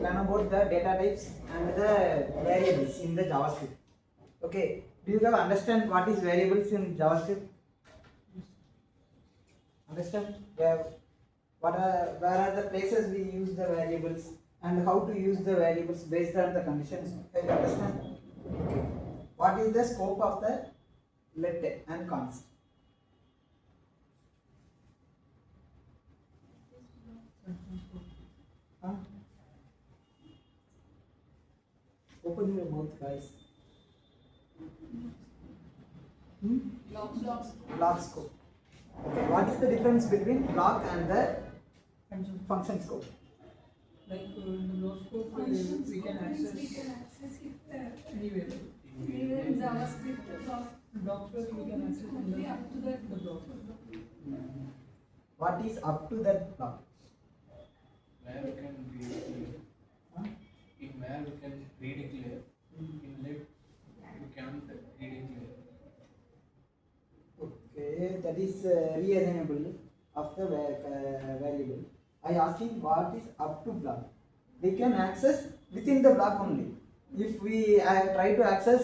learn about the data types and the variables in the JavaScript. Okay, do you guys understand what is variables in JavaScript? Understand where are the places we use the variables and how to use the variables based on the conditions? Have you understand? Okay. What is the scope of the let and const? Huh? Open your mouth, guys. Block scope. Okay. What is the difference between block and the function scope? Like in the block scope, we can access it anywhere. Even JavaScript Block scope we can access only up to that the block. What is up to that block? Where we can redeclare. Huh? In where we can redeclare. In left we can't redeclare. Okay, that is reassignable of the variable. I asking what is up to block. We can access within the block only. If we try to access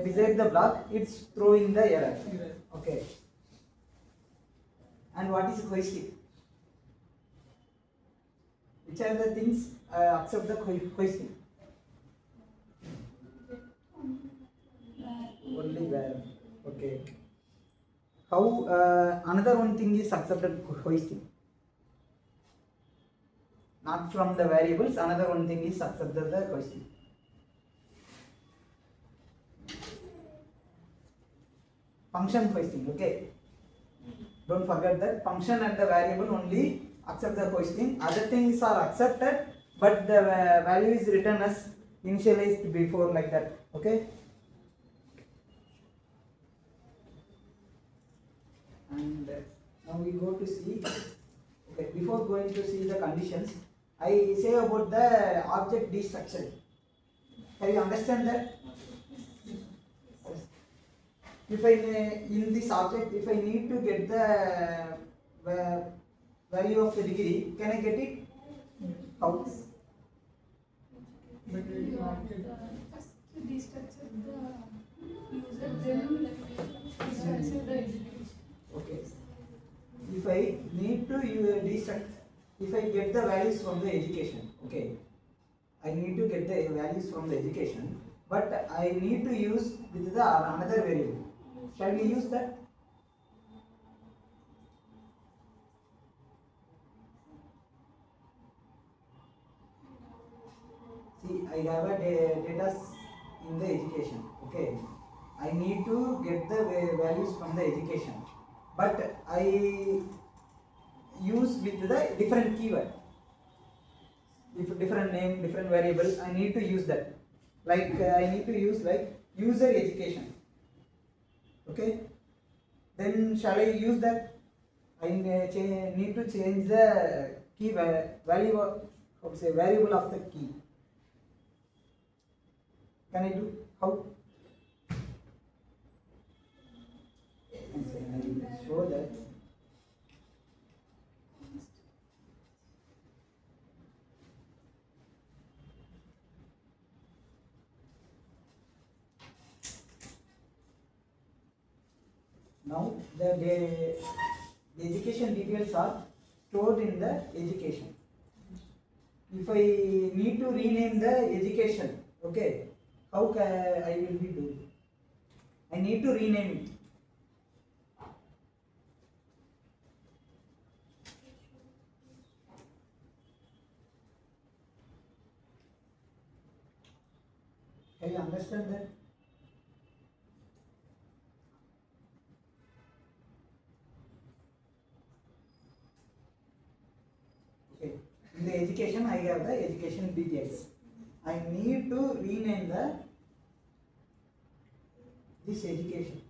beside the block, it's throwing the error. Okay. And what is hoisting? Which are the things accept the hoisting? Only where. Okay. How another one thing is accepted hoisting. Not from the variables, another one thing is accepted the hoisting. Function hoisting, okay. Don't forget that function and the variable only accept the hoisting. Other things are accepted, but the value is written as initialized before, like that, okay. And now we go to see. Okay, before going to see the conditions, I say about the object destructure. Can you understand that? If I in this object, if I need to get the value of the degree, can I get it? How? But we cannot get first to destructure the user, then destructure the execution. Okay. If I need to destruct, if I get the values from the education, okay. I need to get the values from the education, but I need to use with the another variable. Shall we use that? See, I have a data in the education, okay. I need to get the values from the education, but I use with the different keyword. If different name, different variable, I need to use that. Like I need to use like user education. Okay. Then shall I use that? I need to change the key value of, how to say, variable of the key. Can I do? How? I will show that. Now the education details are stored in the education. If I need to rename the education, okay, how can I will be doing? I need to rename it. Can you understand that? Okay. In the education, I have the education details. I need to rename this education.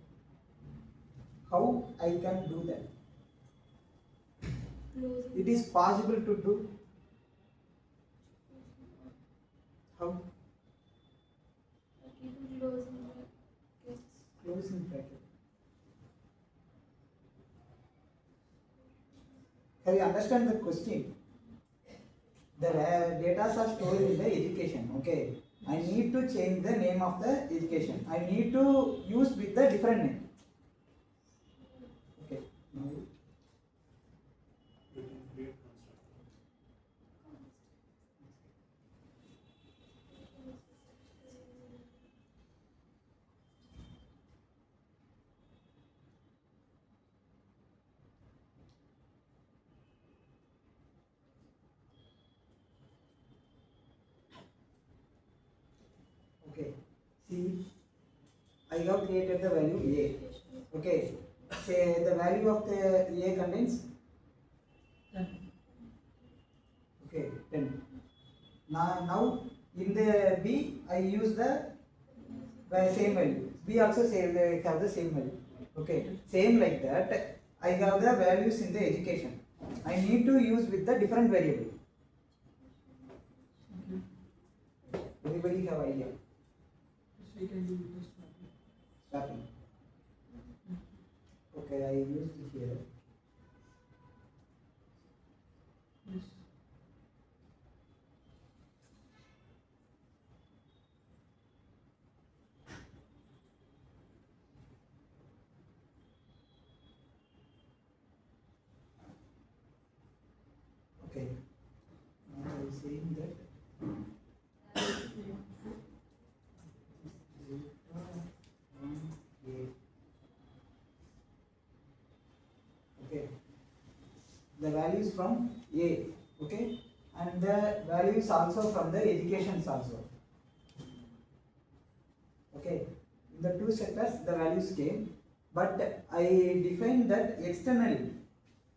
How I can do that? It is possible to do. How? Closing bracket. Have you understand the question? the data are stored in the education. Okay, I need to change the name of the education. I need to use with the different name. Okay, now You can create constructor. okay, see, I have created the value a. Okay, say the value of the a contains. Okay, 10. Now in the b I use the same value. B also have the same value. Okay, same like that. I have the values in the education. I need to use with the different variable. Everybody have idea? Yes, we can do it this way. Starting. Okay, I used it here. Yes. Okay. Now I am saying that. Okay. The values from A. Okay. And the values also from the educations also. Okay. In the two sectors the values came, but I define that externally.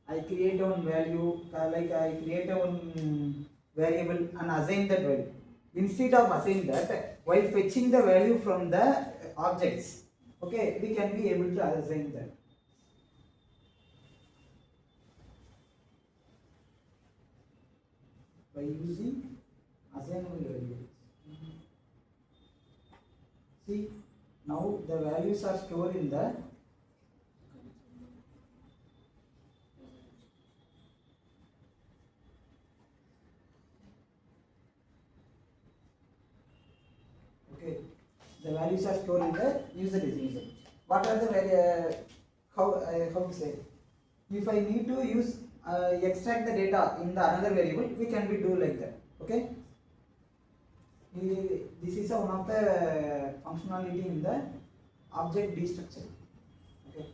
I create one value, like I create one variable and assign that value. Instead of assign that, while fetching the value from the objects, okay, we can be able to assign that. By using assignable variables. See, now the values are stored in the okay. The values are stored in the user definition. What are the how to say? If I need to use extract the data in the another variable, we can be do like that. Okay. This is one of the functionality in the object D structure. Okay.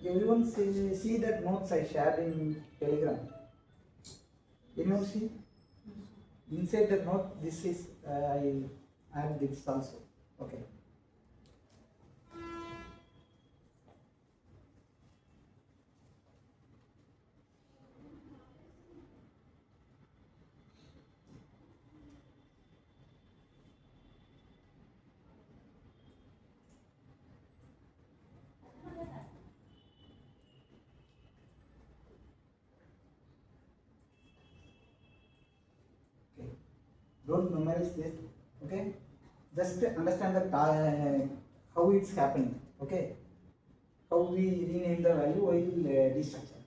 Everyone see that notes I shared in Telegram. Anyone see? Inside the note, this is I add this also. Okay. Okay. Don't memorize this. Okay. Just understand the how it's happening. Okay. How we rename the value while destructure.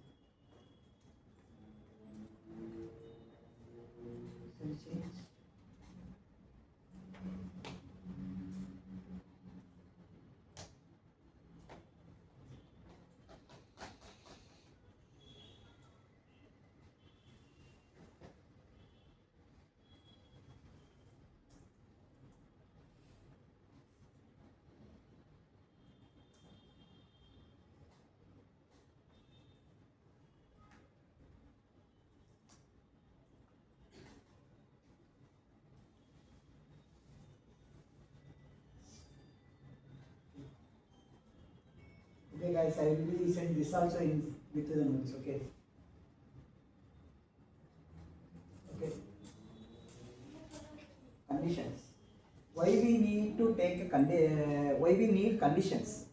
So change. Okay guys, I will be send this also in with the notes. Okay. Okay. Conditions. Why we need to take a why we need conditions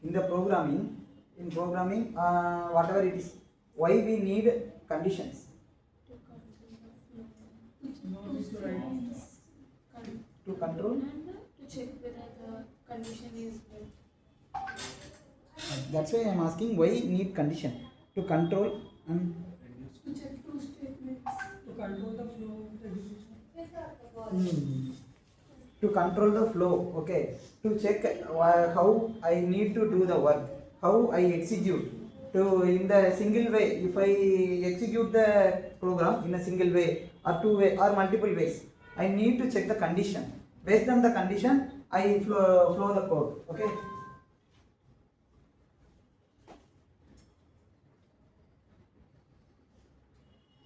in the programming? In programming, whatever it is, why we need conditions? No, this is right. To control. to check whether the condition is met. That's why I'm asking why need condition to control and To check two statements. To control the flow of the execution. to control the flow. Okay, to check how I need to do the work, how I execute. To in the single way, if I execute the program in a single way or two way or multiple ways, I need to check the condition. Based on the condition, I flow the code. Okay.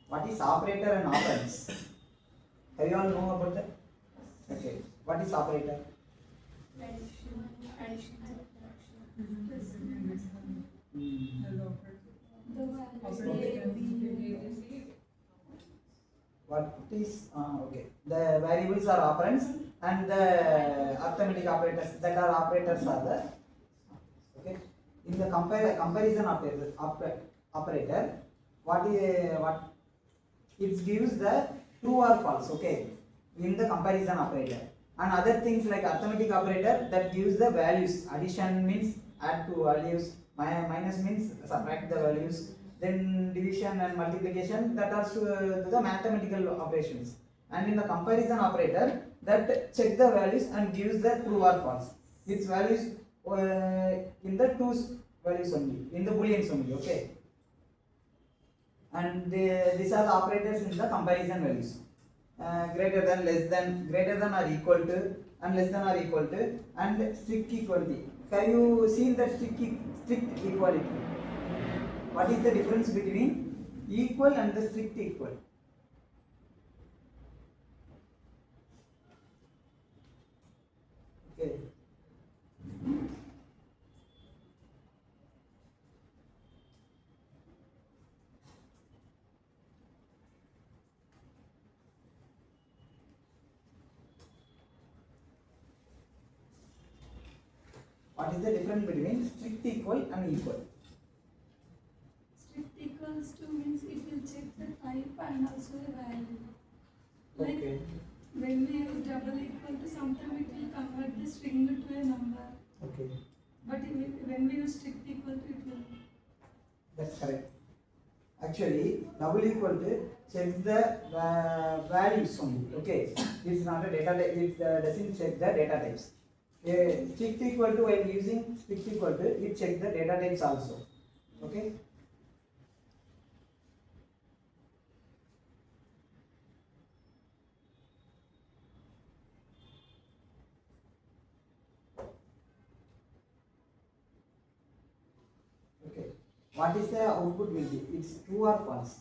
What is operator and operands? Have you all know about that? Okay. What is operator? Addition, subtraction. The values What is okay? The variables are operands and the arithmetic operators that are operators are the okay. In the comparison operator, what it gives the true or false. Okay, in the comparison operator. And other things like arithmetic operator that gives the values. Addition means add two values, minus means subtract the values, then division and multiplication that are the mathematical operations. And in the comparison operator that check the values and gives the true or false. Its values in the two values only, in the booleans only. Okay. And these are the operators in the comparison values. Greater than, less than, greater than or equal to, and less than or equal to, and strict equality. Have you seen the strict equality? What is the difference between equal and the strict equal? Okay. What is the difference between strict equal and equal? strict equals to means it will check the type and also the value. Like Okay. when we use double equal to, sometimes it will convert the string to a number. Okay. But when we use strict equal to, it will. That's correct. Actually, double equal to checks the values only. Okay. It's not a data type. It doesn't check the data types. Strict equal to, while using strict equal to, it checks the data types also. Okay. Okay. What is the output will be? It's true or false?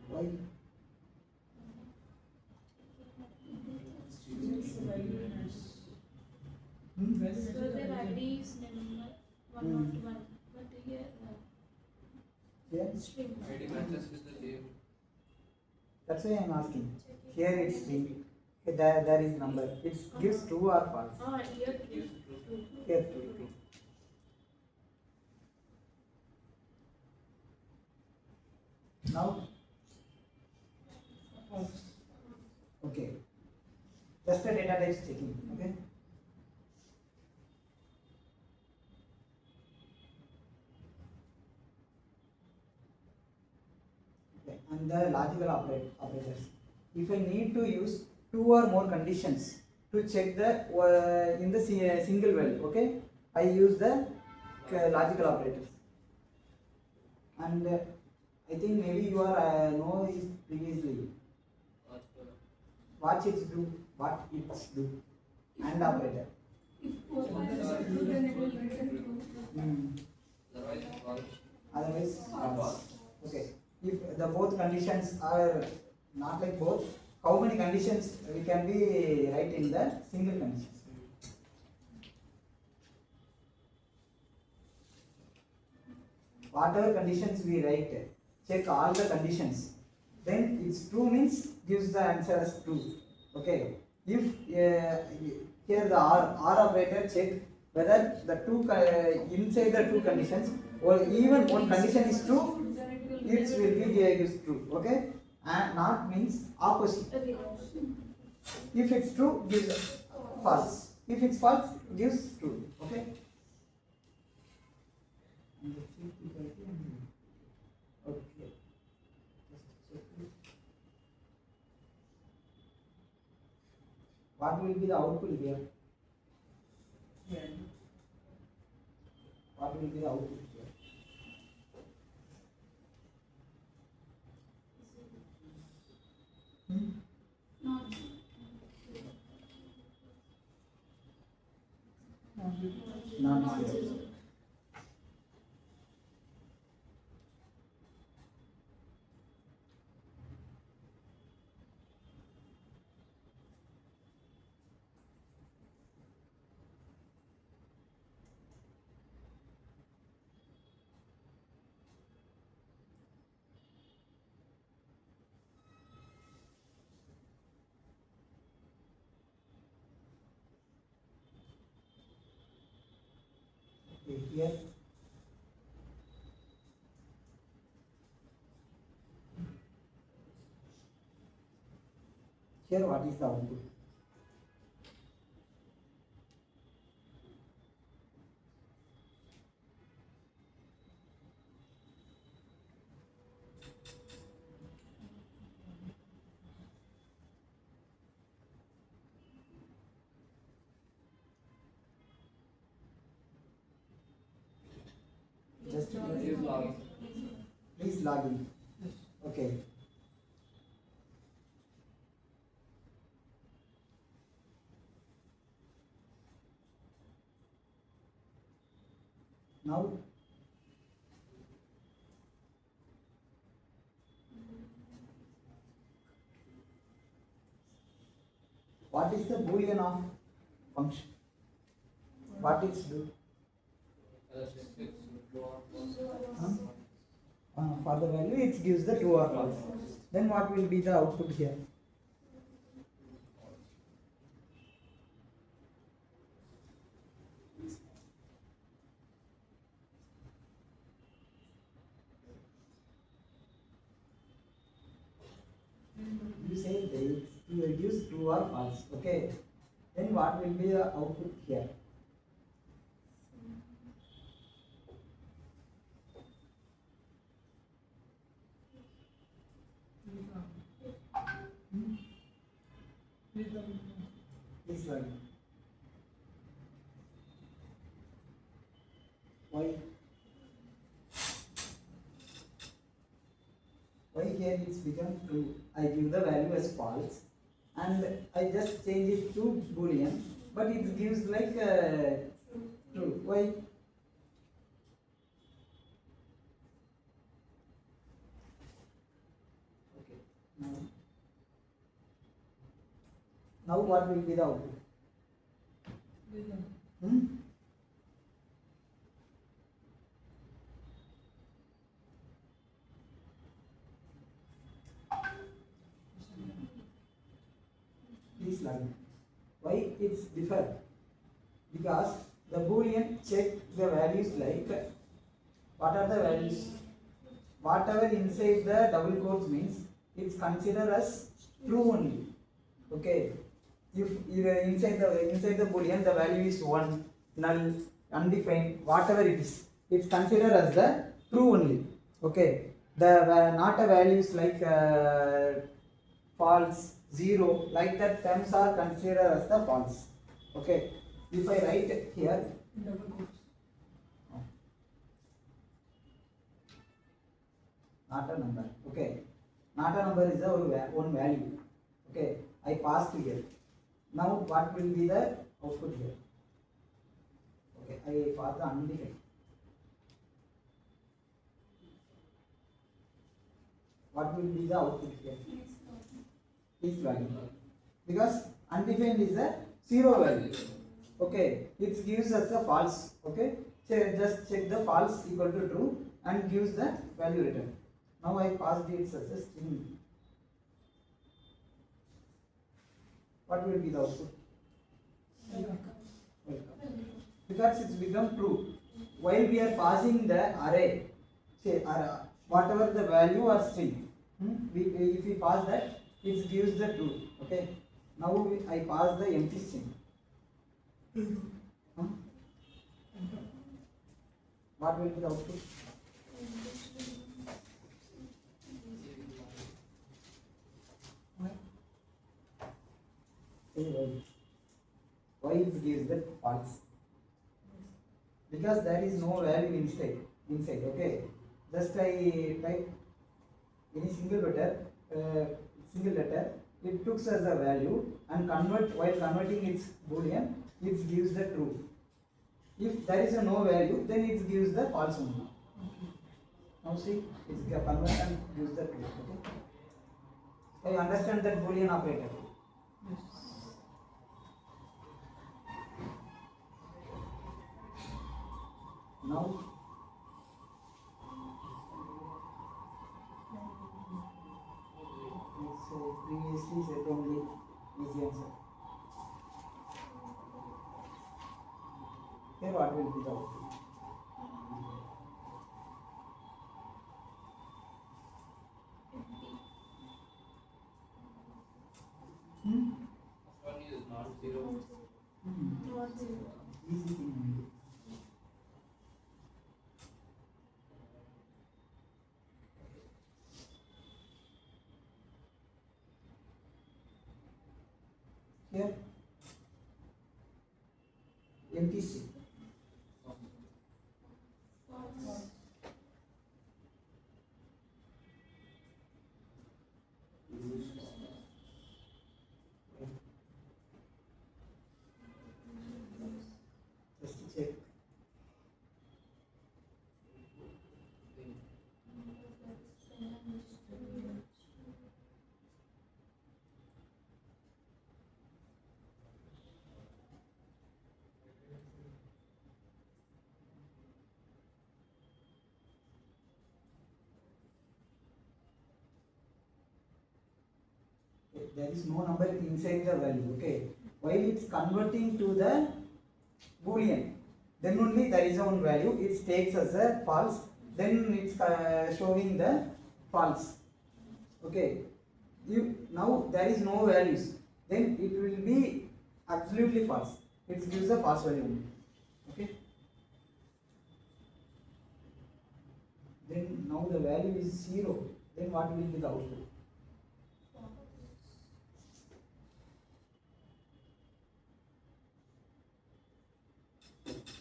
Why? So their ID is number 101, but here Yeah. string. ID matches with the name. That's why I'm asking. Here it's string. There is number. It gives true or false. Here true. Here true. Now, okay. Just the data types checking. Okay. Okay. And the logical operators. If I need to use two or more conditions to check the in the single value, okay, I use the logical operators. And I think maybe you are know it previously. What it do, and operator. If both values are true, then it will return true. Otherwise, false. Okay. If the both conditions are not like both, how many conditions we can be write in the single conditions? Whatever conditions we write, check all the conditions. Then it's true means gives the answer as true. Okay, if here the R operator check whether the two inside the two conditions or even one condition is true, it will be gives true. Okay, and not means opposite. If it's true, gives false. If it's false, gives true. Okay. Okay. What will be the output here? What will be the output here? Not zero. Okay, here. Here, what is the output? Just Please log in. please log in. Okay. Now what is the boolean of function? What it's do? Huh? For the value it gives the true or false. Then what will be the output here? You say it will give true or false. Okay. Then what will be the output here? Please log in. Why? Why here it's become true? I give the value as false and I just change it to boolean, but it gives like true. Why? Okay. Now what will be the output? Hmm? Please learn. Why it's different? Because the boolean check the values like what are the values? Whatever inside the double quotes means it's considered as true only. Okay. If inside the boolean the value is 1, null, undefined, whatever it is, it's considered as the true only. Okay. The not a values like false, 0, like that terms are considered as the false. Okay. If I write here, not a number. Okay. Not a number is one value. Okay. I passed here. Now what will be the output here? Okay. I pass the undefined. What will be the output here? Is value. Because undefined is a 0 value. Okay. It gives us the false. Okay. So just check the false equal to true and gives the value return. Now I passed it as a string. What will be the output? Welcome. Because it's become true. While we are passing the array, say whatever the value or string, if we pass that, it gives the true. Okay. Now I pass the empty string. What will be the output? Why it gives the false? Because there is no value inside. Okay, just I type any single letter, it took as a value and while converting its boolean, it gives the true. If there is a no value, then it gives the false only. Now see, it's convert and gives the true. Okay, I understand that boolean operator. Now previously said only easy answer. Here what will be the output? One is not zero. Easy thing only. Here empty string. Just to check. There is no number inside the value. Okay, while it's converting to the boolean, then only there is one value. It takes as a false. Then it's showing the false. Okay, now there is no values. Then it will be absolutely false. It gives a false value only. Okay. Then now the value is 0. Then what will be the output?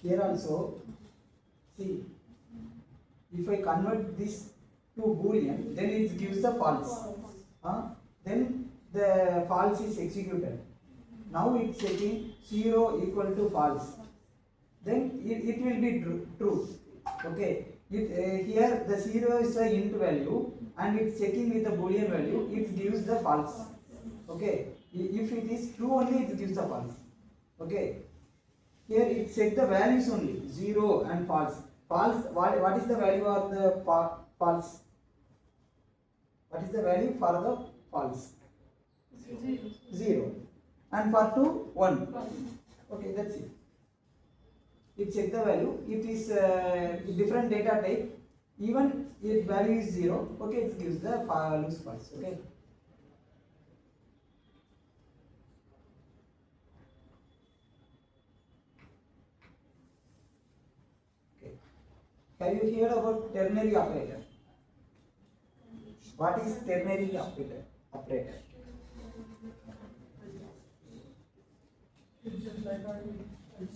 Here also, see, if I convert this to boolean, then it gives the false. Then the false is executed. Now it's checking 0 equal to false. Then it will be true. Okay. Here the 0 is a int value and it's checking with the boolean value, it gives the false. Okay. If it is true only, it gives the false. Okay. Here it set the values only 0 and false. False. What is the value of the false? What is the value for the false? 0. And for true 1. Okay, that's it. It check the value. It is different data type. Even if value is 0, okay, it gives the loose false. Okay. Have you heard about ternary operator? What is ternary operator? It's just like a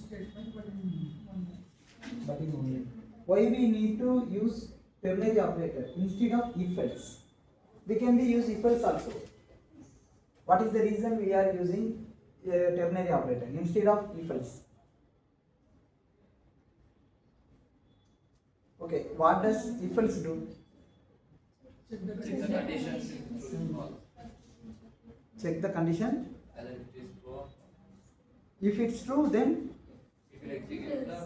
statement, but in one line. But in only. Why we need to use ternary operator instead of if else? We can be use if else also. What is the reason we are using ternary operator instead of if else? Okay, what does if else do? Check the Check the condition. Check the condition. Whether it is true or false. If it's true, then If you execute the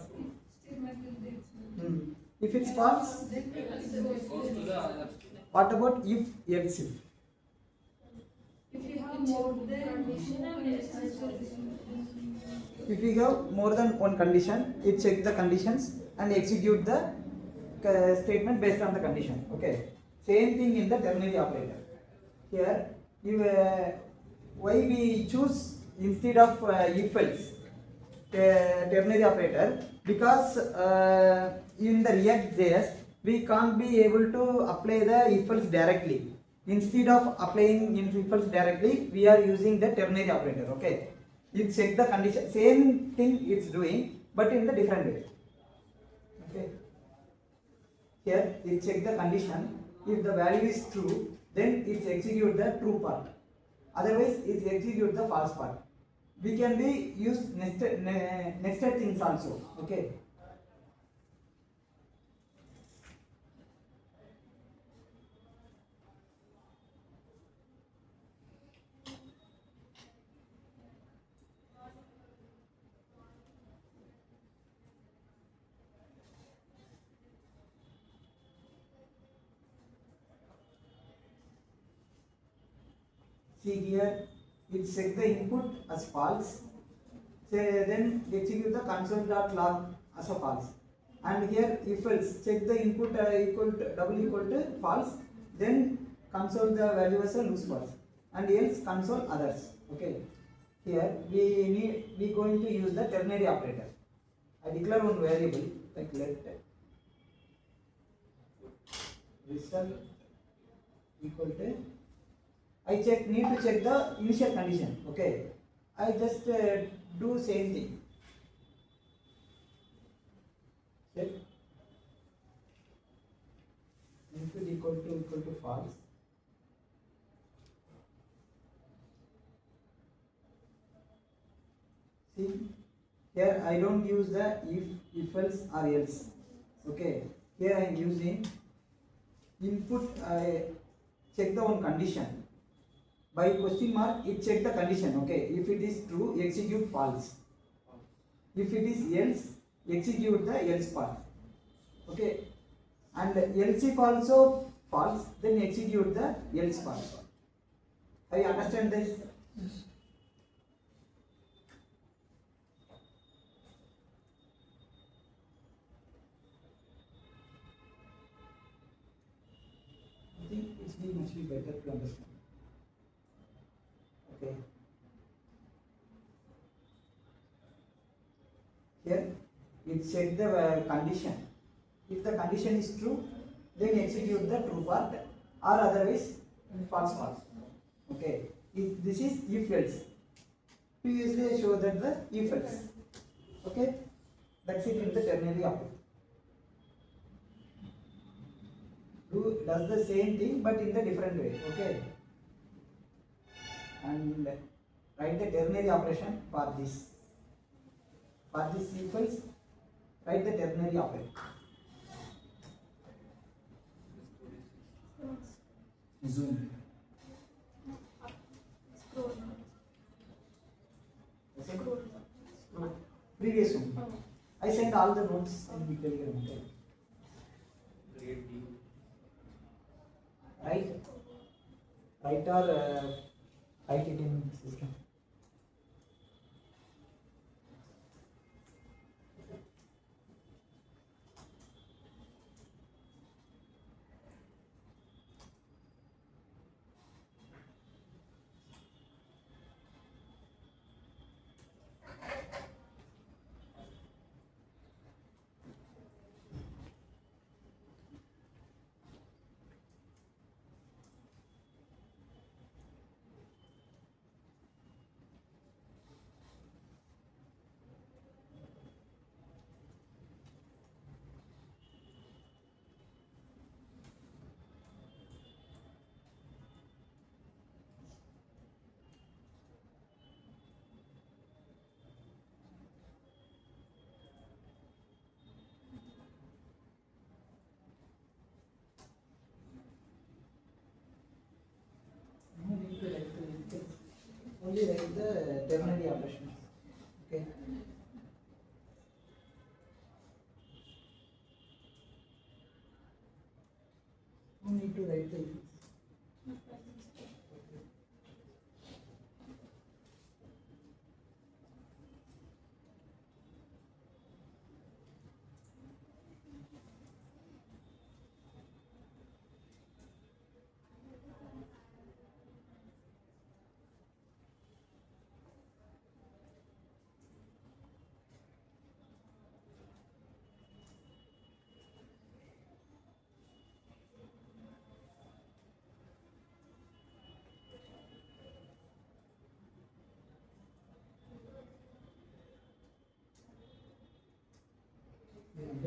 if it's false, it goes to the other. what about if else if? If you have more than condition and answer is If we have more than one condition, it checks the conditions and execute the statement based on the condition. Okay. Same thing in the ternary operator. Here, you, why we choose instead of if else ternary operator, because in the ReactJS we can't be able to apply the if else directly. Instead of applying if else directly, we are using the ternary operator. Okay. It check the condition, same thing it's doing, but in the different way. Okay. Here it check the condition. If the value is true, then it execute the true part. Otherwise, it execute the false part. We can be used nested things also. Okay. See here, it check the input as false. Then execute the console.log as a false. And here if else check the input equal to false, then console the value as a loose false, and else console others. Okay. Here we going to use the ternary operator. I declare one variable like let result equal to, I need to check the initial condition. Okay. I just do same thing. Check input equal to false. See here I don't use the if else or else. Okay. Here I am using input. I check the one condition. By question mark, it check the condition. Okay. If it is true, execute false. If it is else, execute the else part. Okay. And else if also false, then execute the else part. I understand this. I think it's much better to understand. Okay. Here it check the condition. If the condition is true, then execute the true part, or otherwise false part. Okay. If this is if else. Previously I showed that the if else. Okay. That's it in the ternary operator. Does the same thing but in the different way. Okay. And write the ternary operation for this. For this equals, write the ternary operator. Zoom. scroll down. Okay. Scroll down. Previous one. Oh. I sent all the notes in Telegram. Okay. Grade D. Right? Write or write it in system. No need to write the only write the ternary operations. Okay. No need to write the ifs.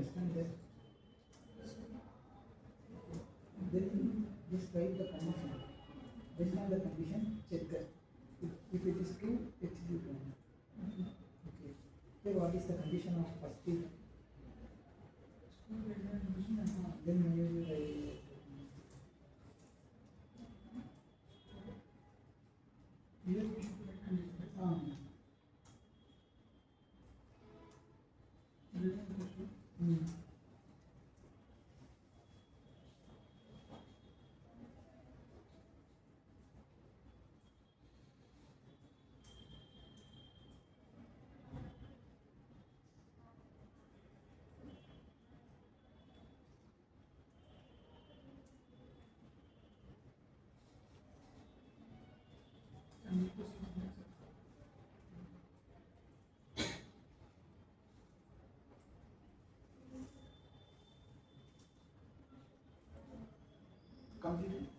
understand that? Then just write the condition. Based on the condition, check that. If it is true, execute on. Okay. Here, what is the condition of first if? Then maybe write. Here we should put a condition. Written question. And it was Complete.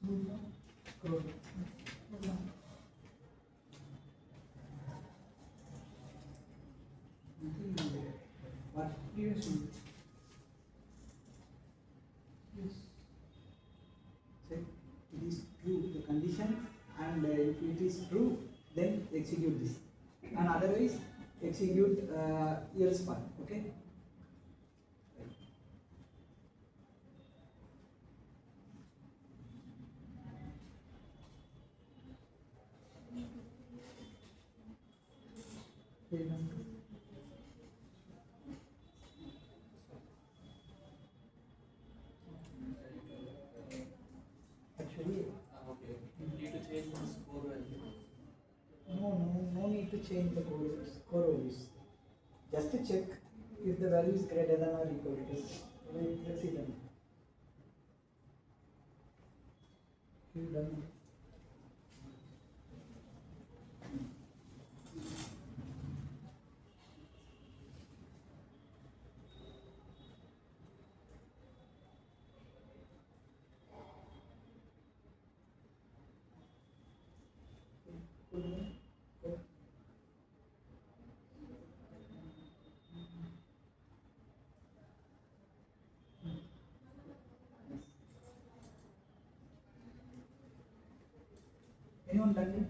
move down. Scroll. Move down. What? Previous one. Yes. Check it is true, the condition, and if it is true, then execute this, and otherwise execute else part. Okay. Very nice. Actually, Okay. You need to change the score value. no need to change the score values. Just to check if the value is greater than or equal to. Let's see then. You done. Anyone done it?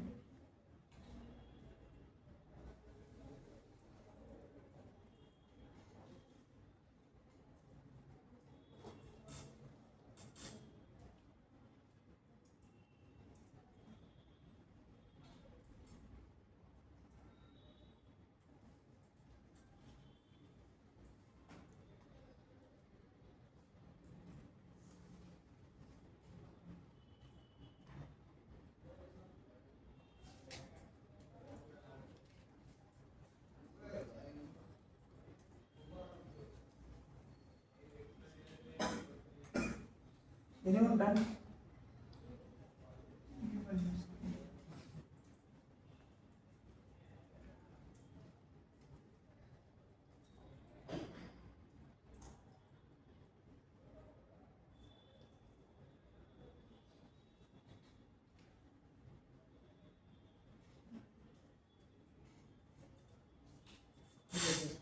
Anyone done?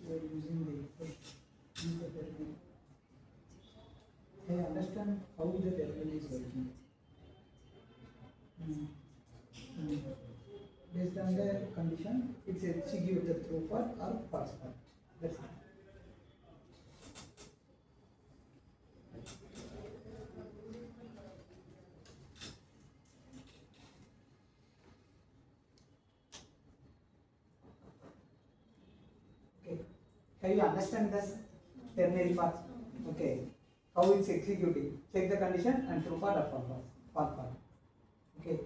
We are using the use the terminal. I understand how the terminal is working. Based on the condition, it's execute the true part or false part. That's it. Okay. Can you understand this ternary part? Okay. How it's executing? Check the condition and true part or false part. Okay.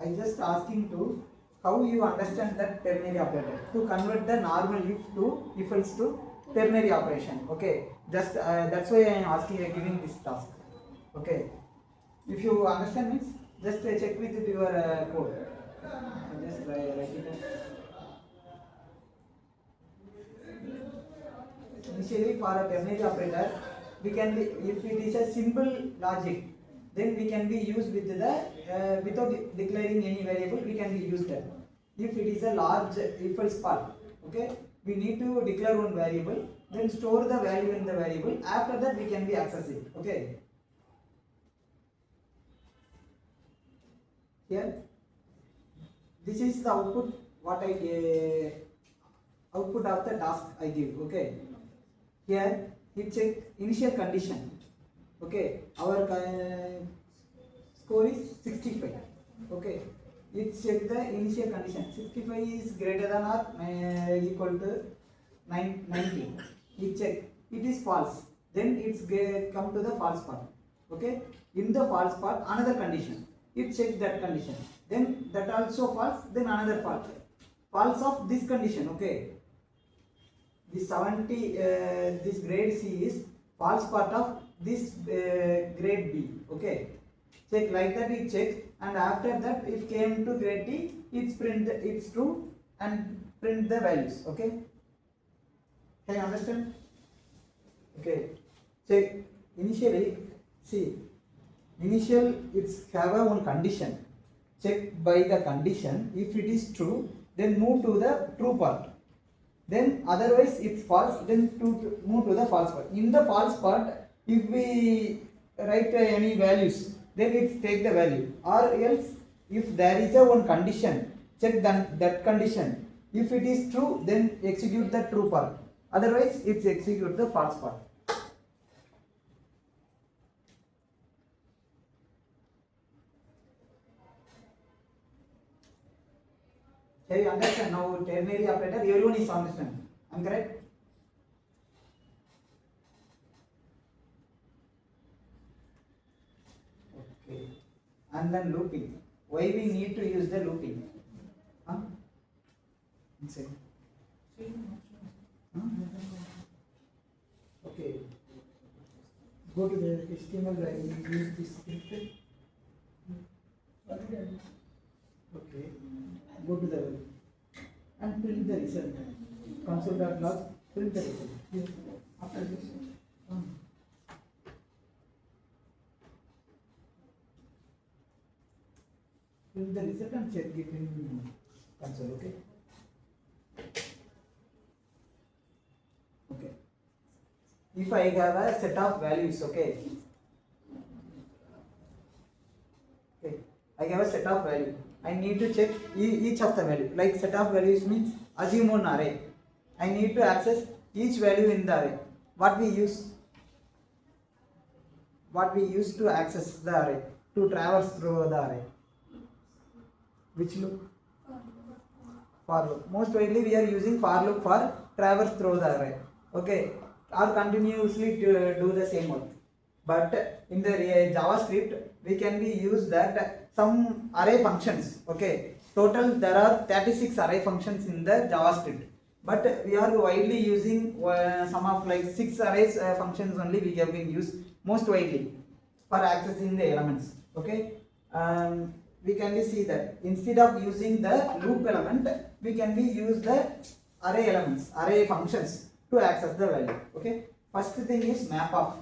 I just asking to how you understand that ternary operator to convert the normal if to if else to ternary operation. Okay, just that's why I am asking, giving this task. Okay, if you understand means just check with your code. Just write it down. Initially, for a ternary operator, we can be, if it is a simple logic, then we can be used with the without declaring any variable, we can be used that. If it is a large if else part, okay, we need to declare one variable, then store the value in the variable. After that, we can be access it. Okay. Here, this is the output. What I output of the task I give. Okay. Here it check initial condition. Okay, our score is 65. Okay, it check the initial condition. 65 is greater than or equal to 90. It check it is false. Then it's come to the false part. Okay, in the false part another condition. It check that condition. Then that also false. Then another false. False of this condition. Okay. This 70, this grade C is false part of this grade B. Okay, check like that. It check, and after that it came to grade D. It's print it's true and print the values. Okay, can you understand? Okay, check initially. See, initial it's have a one condition. Check by the condition. If it is true, then move to the true part. Then otherwise it's false, then to move to the false part. In the false part, if we write any values, then it take the value. Or else if there is a one condition, check that condition. If it is true, then execute the true part. Otherwise it's execute the false part. Can you understand now ternary operator? Everyone is understand. I'm correct? Okay. And then looping. Why we need to use the looping? Huh? Inside. Huh? Okay. Go to the HTML and use this script. Okay. Go to the and print the result. Console.log, print the result. Here, after this. Print the result and check it in console. Okay. Okay. If I have a set of values, okay. Okay. I have a set of value. I need to check each of the value. Like set of values means assume one array. I need to access each value in the array. What we use to access the array, to traverse through the array. Which loop? For loop. Most widely we are using for loop for traverse through the array. Okay, or continuously to do the same work. But in the JavaScript we can be used that some array functions. Okay, total there are 36 array functions in the JavaScript, but we are widely using some of like 6 arrays functions only we have been used most widely for accessing the elements. Okay, we can see that instead of using the loop element, we can be use the array elements, array functions to access the value. Okay, first thing is map of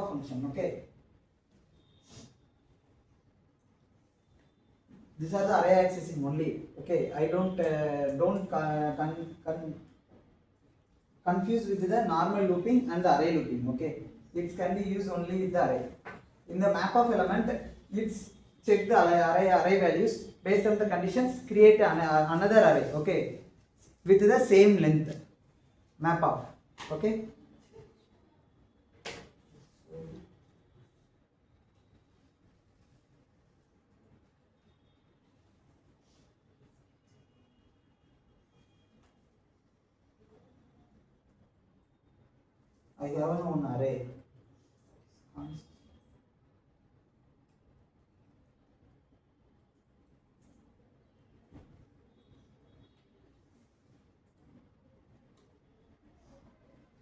function. Okay, these are the array accessing only. Okay, I don't confuse with the normal looping and the array looping. Okay, it can be used only with the array. In the map of element, it's check the array values based on the conditions, create another array. Okay, with the same length. Map of. Okay. I have one array.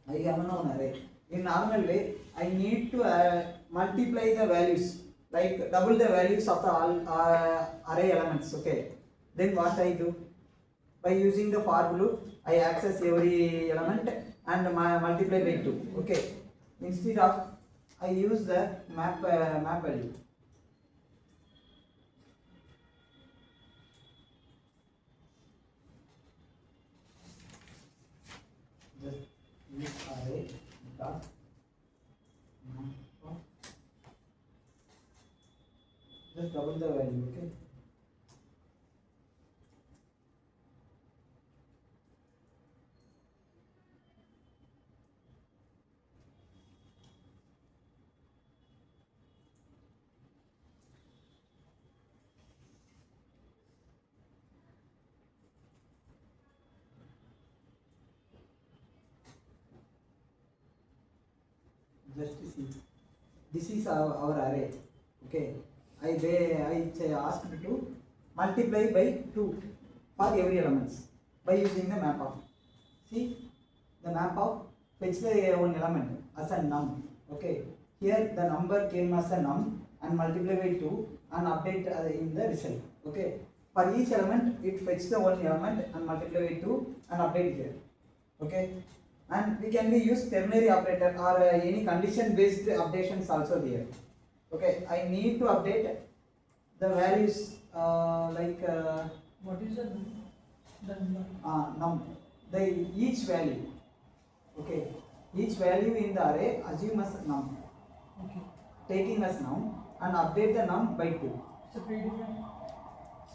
I have a known array. In normal way, I need to multiply the values, like double the values of the all array elements. Okay. Then what I do? By using the for loop, I access every element and multiply by 2. Okay. Instead of, I use the map value. Just use array dot map. Just double the value. Okay. Just see, this is our array. Okay, I asked to multiply by 2 for every elements by using the map of. See, the map of fetch the one element as a num. Okay, here the number came as a num and multiply by 2 and update in the result. Okay, for each element it fetch the one element and multiply by 2 and update here. Okay. And we can be use ternary operator or any condition based updations also here. Okay, I need to update the values What is the number? num, the each value. Okay, each value in the array assume as num. Okay. Taking as num and update the num by 2. It's a predefined.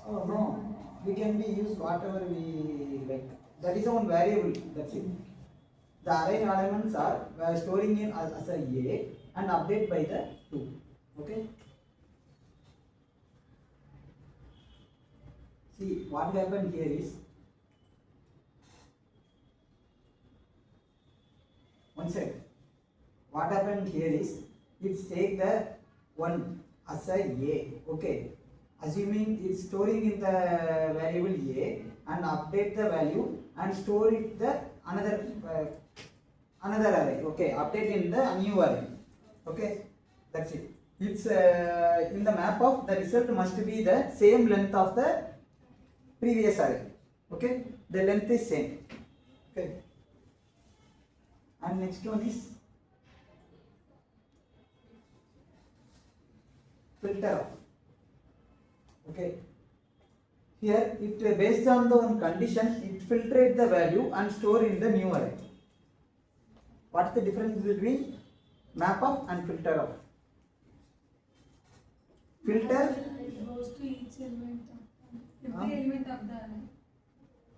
Oh no, we can be use whatever we like. That is one variable. That's it. The array elements are storing in as a and update by the 2. Okay. See what happened here is, one sec. What happened here is, it's take the one as a. Okay. Assuming it's storing in the variable a and update the value and store it the another array. Okay, update in the new array. Okay, that's it. It's in the map of the result must be the same length of the previous array. Okay, the length is same. Okay, and next one is filter off. Okay, here it based on the one condition, it filtrate the value and store in the new array. What's the difference between map of and filter of? Filter It goes to each element of every element of the array.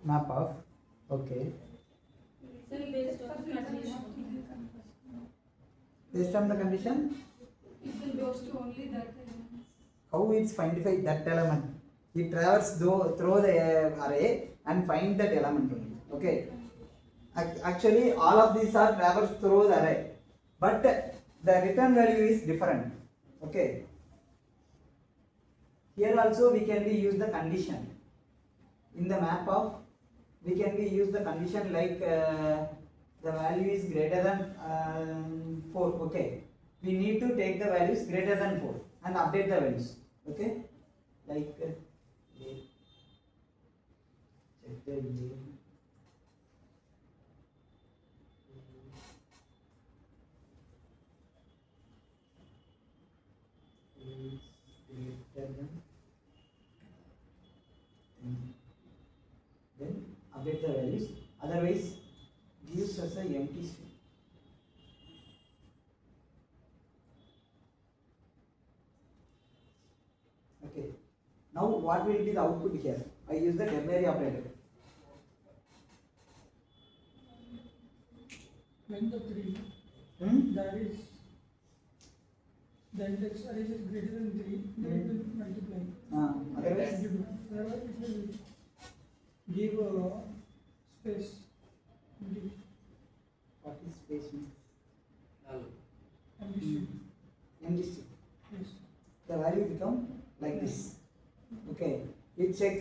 map of. Okay, Based on the condition. based on the condition, It will goes to only that element. how it's find that element? It traverses through the array and find that element only. Okay. Actually, all of these are traversed through the array, but the return value is different. Okay. Here also we can be use the condition. In the map of, we can be use the condition like the value is greater than 4. Okay. We need to take the values greater than 4 and update the values. Okay. Like check the then update the values, otherwise gives us a empty string. Okay, now what will be the output here? I use the ternary operator. Length of 3. That is, the index array is greater than 3, then it will multiply. Otherwise, Otherwise it will give space. what is space means? Empty string. Empty string. Yes. The value become like this. Okay, it check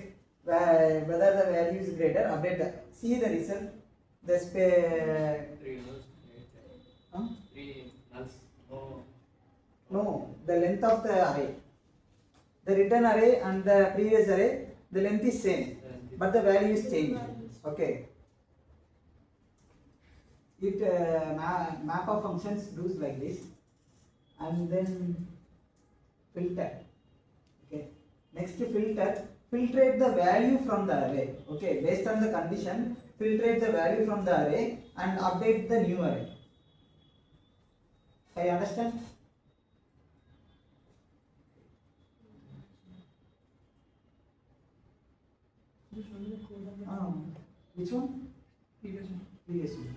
whether the value is greater, update the, see the result, the space, Huh? 3 nulls. No. No, the length of the array. The return array and the previous array, the length is same, but the value is changed. Okay. It map of functions does like this, and then filter. Okay. Next filter, filtrate the value from the array. Okay, based on the condition, filtrate the value from the array and update the new array. Can you understand? Just run the code of the Which one? previous one. Previous one.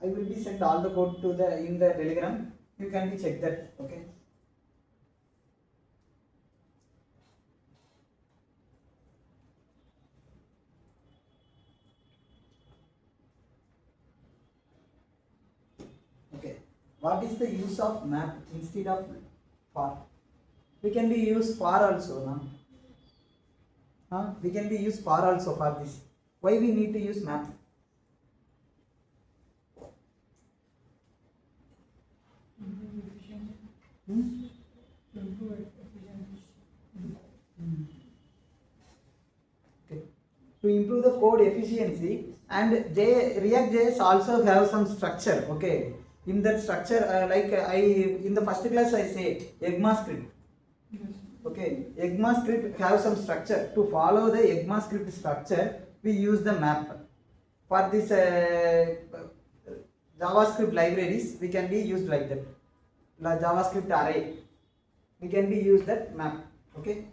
I will be sent all the code to the in the Telegram. You can be check that. Okay. Okay. What is the use of map instead of for? We can be used for also, no? We can be used for also for this. Why we need to use map? Improve efficiency. Hmm? Improve efficiency. Okay. To improve the code efficiency, and ReactJS also have some structure. Okay. In that structure, in the first class I say ECMAScript. Yes. Okay, ECMAScript have some structure. To follow the ECMAScript structure, we use the map. For this JavaScript libraries, we can be used like that. JavaScript array, we can be used that map. Okay.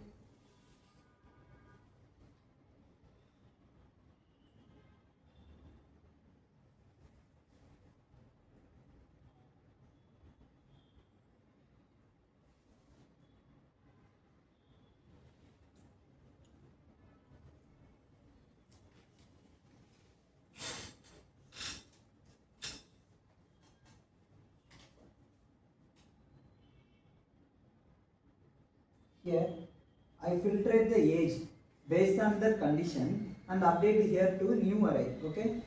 Here, I filtrate the age based on the condition and update here to new array. Okay.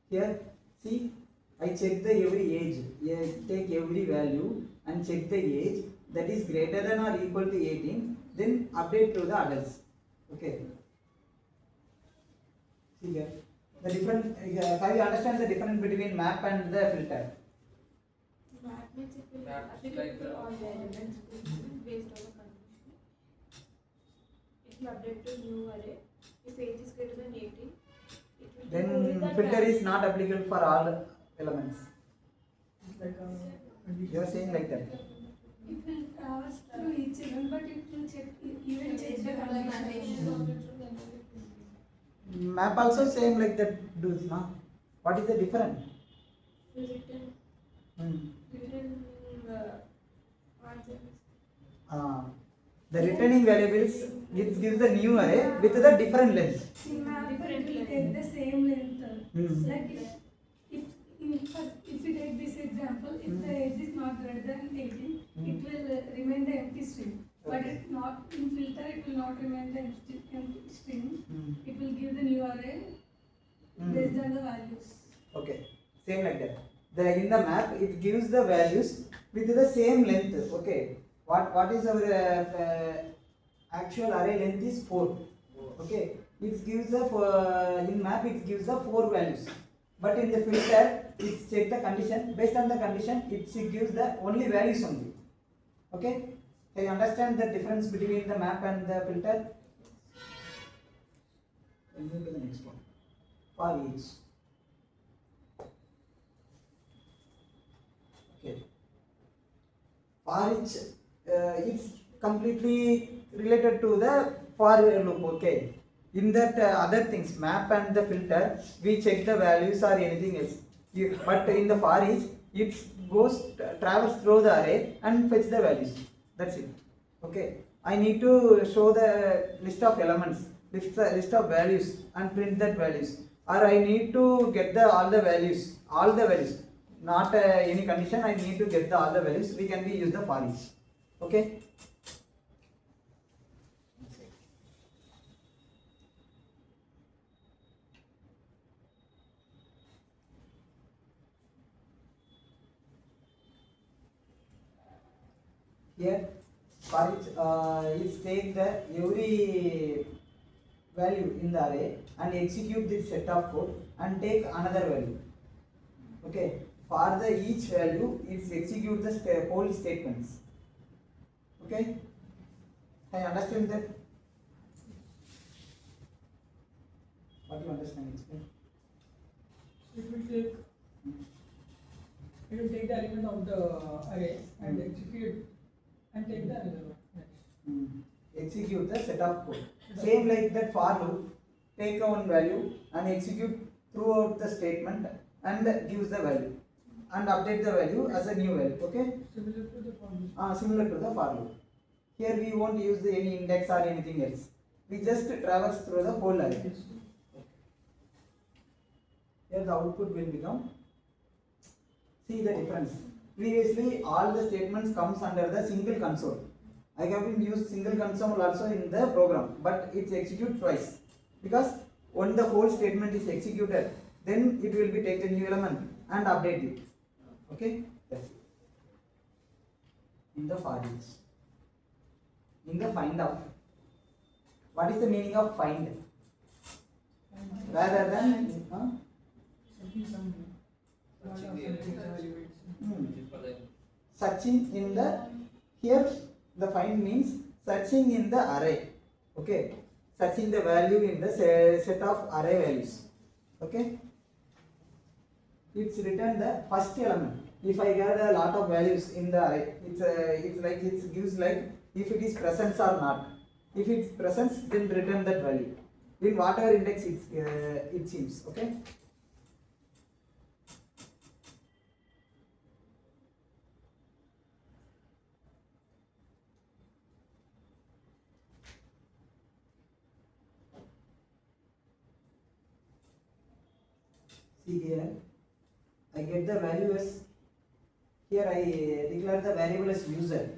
Here, see, I check the every age. Here, take every value and check the age that is greater than or equal to 18. Then update to the adults. Okay. See here, the different. Have you understand the difference between map and the filter? Map means it will Map is applicable like to all the elements based on the condition. It will update to new array. If age is greater than 18, it will Then go with that filter value. is not applicable for all elements. It's like You are saying like that. It will pass through each element, but it will check even check the condition. Map also same like that does, no? What is the difference? Written answers. The returning variables gives the new array with the different length. In map, it will take the same length. Like if we take this example, if the age is not greater than 18, it will remain the empty string. But it not in filter, it will not remain the empty string. It will give the new array based on the values. Okay, same like that. In the map, it gives the values with the same length. Okay, what is our actual array length is 4. Okay, it gives the in map it gives the 4 values, but in the filter it check the condition. Based on the condition, it gives the only values only. Okay, can you understand the difference between the map and the filter? We'll move to the next one. forEach. Okay. forEach it's completely related to the for loop. Okay. In that other things, map and the filter, we check the values or anything else. But in the forEach, it goes travels through the array and fetch the values. That's it. Okay. I need to show the list of elements, list of values, and print that values. Or I need to get all the values, not any condition. I need to get all the values. We can be use the forEach. Okay. Here forEach is take the every value in the array and execute this set of code and take another value. Okay, for the each value it's execute the whole statements. Okay, I understand that. What do you understand? Explain. It will take the element of the array and execute and take the another one next. Execute the set of code. Same like that for loop, take one value and execute throughout the statement and gives the value and update the value as a new value. Okay, Similar to the for loop. similar to the for loop. Here we won't use any index or anything else. We just traverse through the whole array. Here the output will become. See the difference. Previously all the statements comes under the single console. I have been used single console also in the program, but it's executed twice because when the whole statement is executed, then it will be take the new element and update it. Okay, that's it. In the forEach. In the find out. What is the meaning of find? Rather than searching in the, here the find means searching in the array. Okay, searching the value in the set of array values. Okay, it's written the first element. If I get a lot of values in the array, it's like it gives like if it is present or not. If it's present, then return that value in whatever index it seems. Okay. See here, I get the value as, here I declare the variable as user,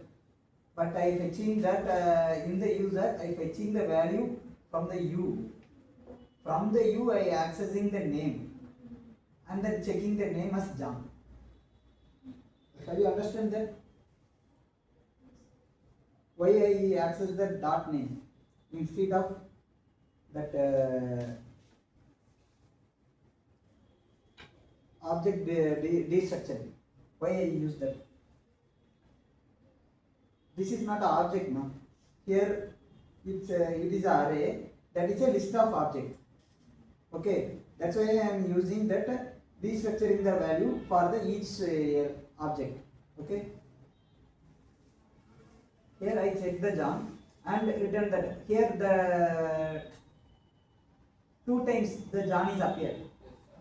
but I fetching that in the user I fetching the value from the u. From the u I accessing the name and then checking the name as John. Have you understand that? Why I access the dot name instead of that object destructure? Why I use that? This is not an object now. Here it is an array, that is a list of objects. Okay, that's why I am using that destructuring the value for the each object. Okay. Here I check the John and return that. Here the 2 times the John is appeared,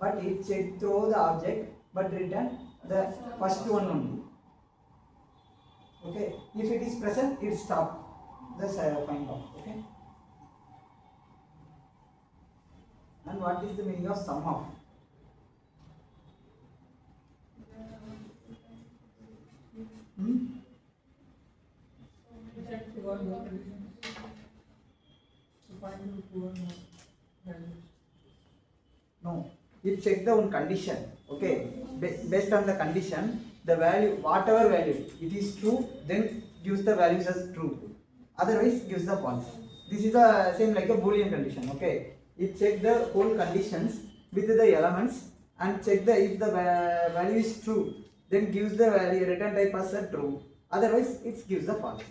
but it check through the object but return the first one only. Okay, if it is present, it stop the find out. Okay, and what is the meaning of sum of? Check for one more conditions to find the poor values. No, it check the one condition. Okay, based on the condition, the value, whatever value, it is true, then gives the values as true. Otherwise, gives the false. This is the same like a Boolean condition. Okay, it check the whole conditions with the elements and check the if the value is true, then gives the value return type as a true. Otherwise, it gives the false.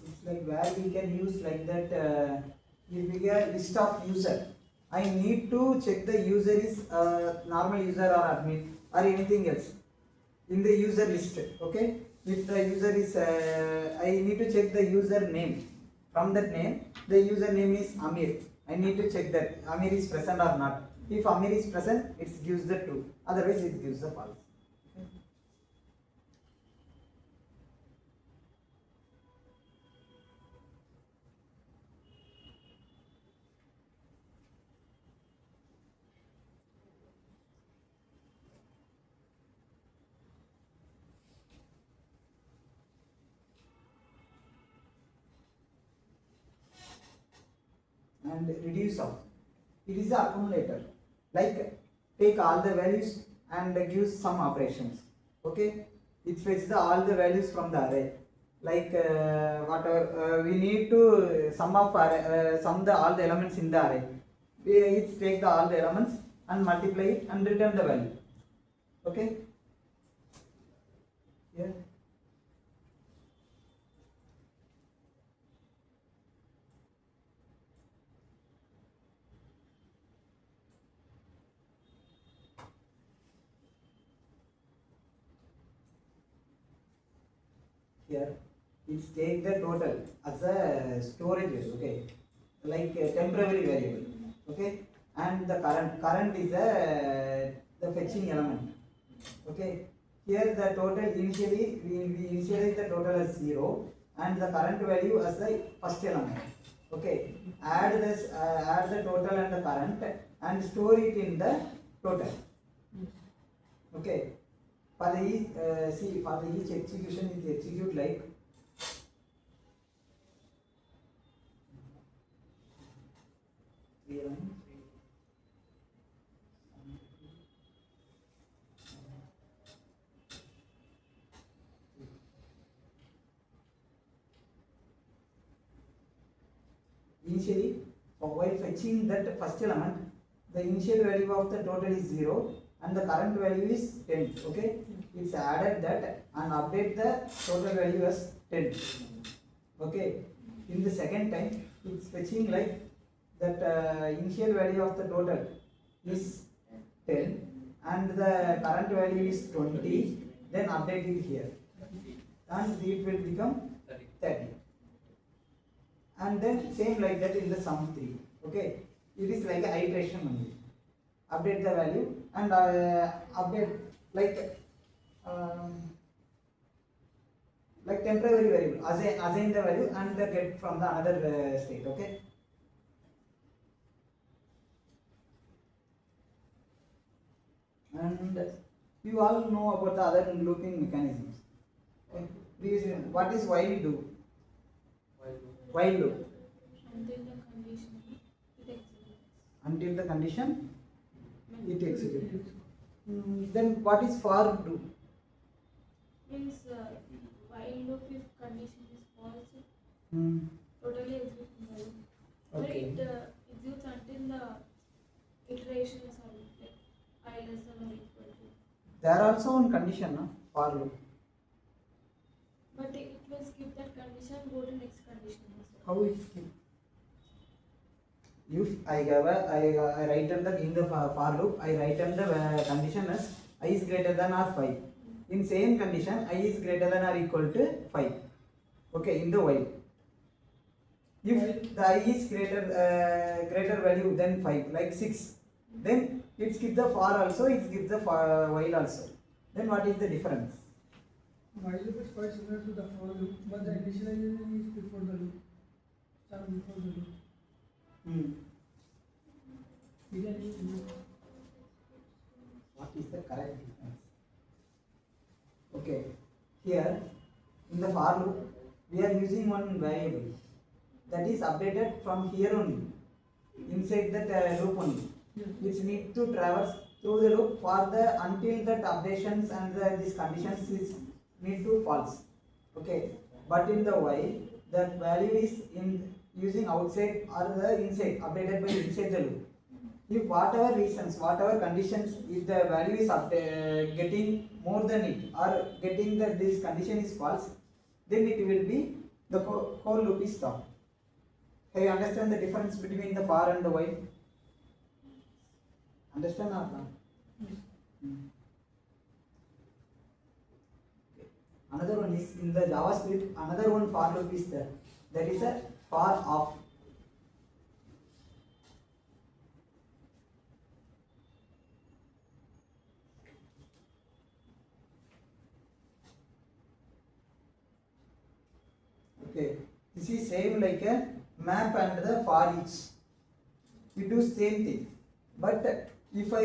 It's like where we can use like that. If we get list of user, I need to check the user is normal user or admin or anything else in the user list. Okay, if the user is I need to check the user name. From that name, the user name is Amir. I need to check that Amir is present or not. If Amir is present, it gives the true. Otherwise, it gives the false. and reduce of. It is the accumulator. Like take all the values and give some operations. Okay, it fetches all the values from the array. Like whatever we need to sum of sum the all the elements in the array. It take the all the elements and multiply it and return the value. Okay. Yeah. Here it's take the total as a storage, okay, like a temporary variable, okay, and the current is the fetching element, okay. Here the total initially we initialize the total as 0 and the current value as the first element, okay. Add this add the total and the current and store it in the total, okay. For the each, see, for the each execution is execute like initially while fetching that first element, the initial value of the total is 0 and the current value is 10, okay. It's added that and update the total value as 10, okay. In the second time it's fetching like that initial value of the total is 10 and the current value is 20, then update it here and it will become 30. And then same like that in the sum 3, okay. It is like a iteration only. Update the value and update like temporary variable, assign the value and get from the another state, okay. And you all know about the other looping mechanisms, okay. What is while do? While loop. Until the condition it executes. Then what is for do? Means while loop if condition is false, totally executes value. But Okay. it executes until the iterations are like I less than or equal to. There are also one condition, no? For loop. But it will skip that condition, go to next condition also. How is skip? If I write in the for loop, I write the condition as I is greater than or 5. In same condition, I is greater than or equal to 5. Okay, in the while. If the I is greater value than 5, like 6, then it skips the for also, it skips the for while also. Then what is the difference? While loop is quite similar to the for loop, but the initialization is before the loop. Start before the loop. We can use loop. What is the correct difference? Okay, here in the for loop, we are using one variable that is updated from here only, inside that loop only. Which need to traverse through the loop for the until that updations and these conditions is need to false, okay. But in the while, that value is in using outside or the inside, updated by inside the loop. If whatever reasons, whatever conditions, if the value is getting more than it or getting that this condition is false, then it will be the whole loop is stopped. Can you understand the difference between the for and the while? Understand or not? Another one is in the JavaScript, another one for loop is there. That is a for off. Okay, this is same like a map and the forEach. We do same thing, but if I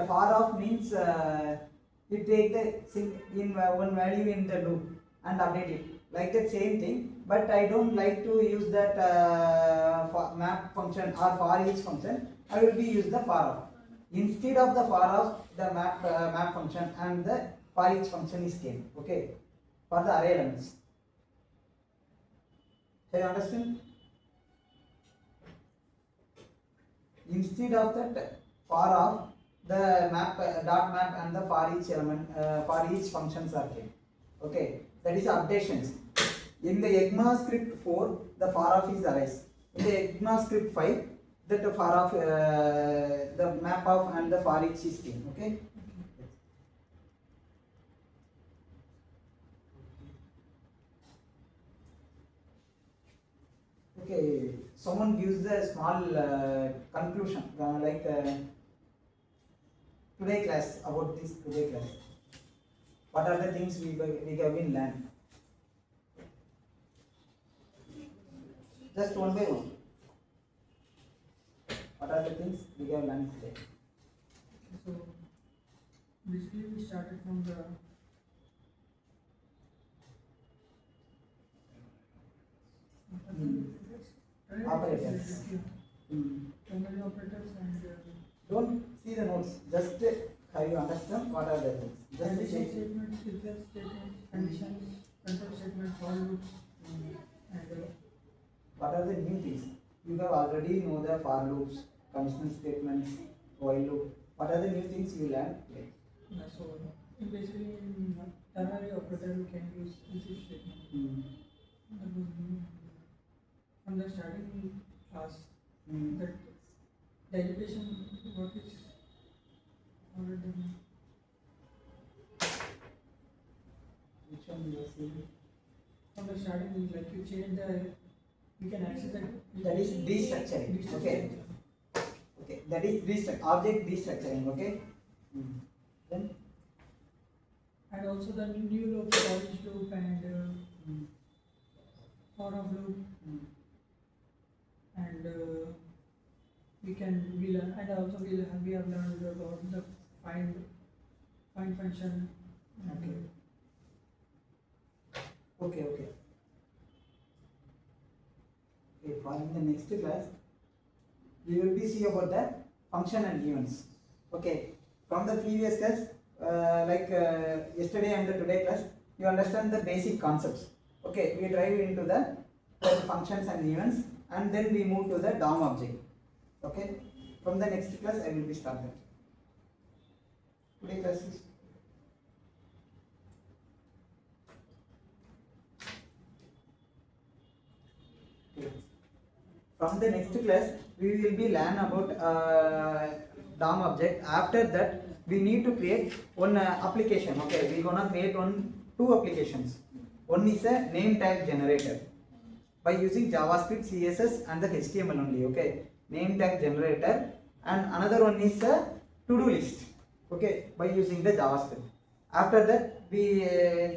for off means it take the one value in the loop and update it like that same thing. But I don't like to use that function or for each function, I will be use the for of. Instead of the for of, the map function and the for each function is came. Okay, for the array elements. Can you understand? Instead of that for of, the map dot map and the for each element for each functions are came. Okay, that is updations. In the ECMAScript 4, the for of is arise. In the ECMAScript 5, that the for of the map of and the for each is came. Okay. Okay, someone gives a small conclusion today class, about this today class. What are the things we have been learned? Just one by one. What are the things we have learned today? So basically we started from the Operators. primary operators and Don't see the notes. Just have you understand what are the things. Just condition check. statements, if else statements, conditions, control statements, for loops, and What are the new things? You have already know the for loops, conditional statements, while loop. What are the new things you learned today? so basically in ternary operator we can use if statement. That was new. From the starting class, that the education work is already done. Which one you are seeing? From the starting, like you change the, you can access that. That is destructuring. Okay. Okay. That is object destructuring. Okay. Then. And also the new loop, forEach loop and for of loop, and we learn, and also we have learned about the find function. Okay. Okay. For in the next class, we will be see about the function and events. Okay. From the previous class, yesterday and the today class, you understand the basic concepts. Okay. We dive into the functions and events, and then we move to the DOM object. Okay. From the next class, I will be started. Today class is. From the next class, we will be learn about DOM object. After that, we need to create one application. Okay, we gonna create two applications. One is a name tag generator by using JavaScript, CSS, and the HTML only. Okay, name tag generator, and another one is a to-do list. Okay, by using the JavaScript. After that, we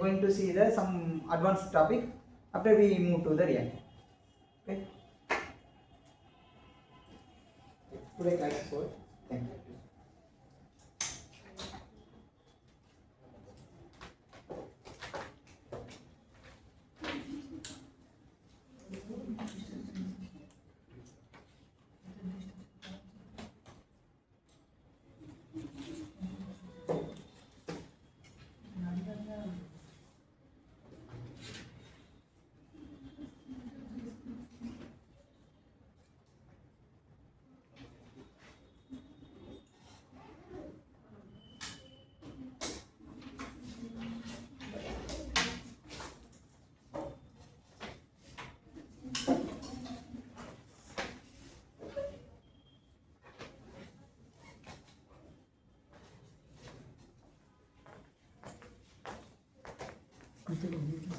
going to see the some advanced topic. After we move to the React. Okay. Today class is over. Thank you.